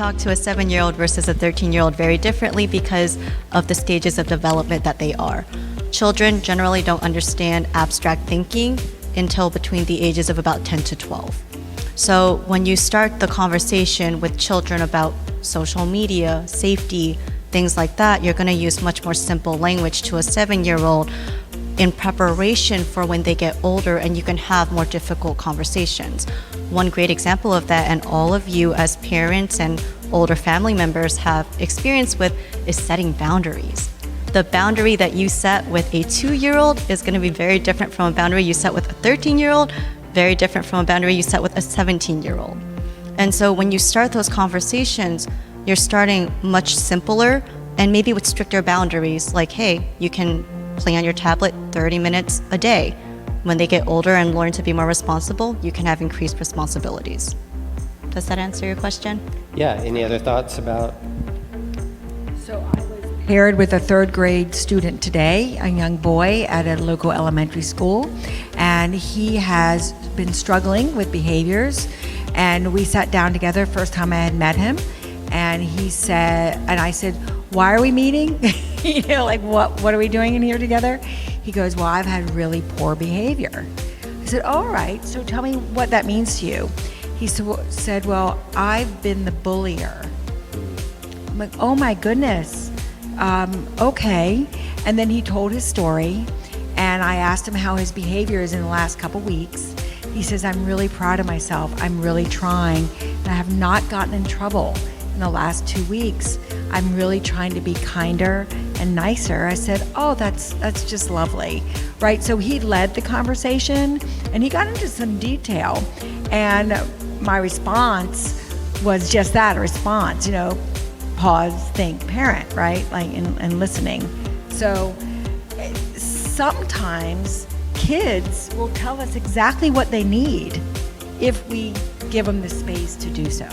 talk to a 7-year-old versus a 13-year-old very differently because of the stages of development that they are. Children generally don't understand abstract thinking until between the ages of about 10 to 12. So when you start the conversation with children about social media, safety, things like that, you're going to use much more simple language to a 7-year-old in preparation for when they get older and you can have more difficult conversations. One great example of that, and all of you as parents and older family members have experience with, is setting boundaries. The boundary that you set with a 2-year-old is going to be very different from a boundary you set with a 13-year-old, very different from a boundary you set with a 17-year-old. And so when you start those conversations, you're starting much simpler and maybe with stricter boundaries, like, hey, you can play on your tablet 30 minutes a day. When they get older and learn to be more responsible, you can have increased responsibilities. Does that answer your question? Yeah, any other thoughts about? So I was paired with a 3rd grade student today, a young boy at a local elementary school, and he has been struggling with behaviors. And we sat down together, first time I had met him, and he said, and I said, why are we meeting? You know, like what are we doing in here together? He goes, well, I've had really poor behavior. I said, all right, so tell me what that means to you. He said, well, I've been the bullier. I'm like, oh my goodness, okay. And then he told his story, and I asked him how his behavior is in the last couple weeks. He says, I'm really proud of myself. I'm really trying, and I have not gotten in trouble in the last 2 weeks. I'm really trying to be kinder and nicer. I said, oh, that's just lovely, right? So he led the conversation, and he got into some detail. And my response was just that, a response, you know, pause, think, parent, right? Like, and listening. So sometimes kids will tell us exactly what they need if we give them the space to do so.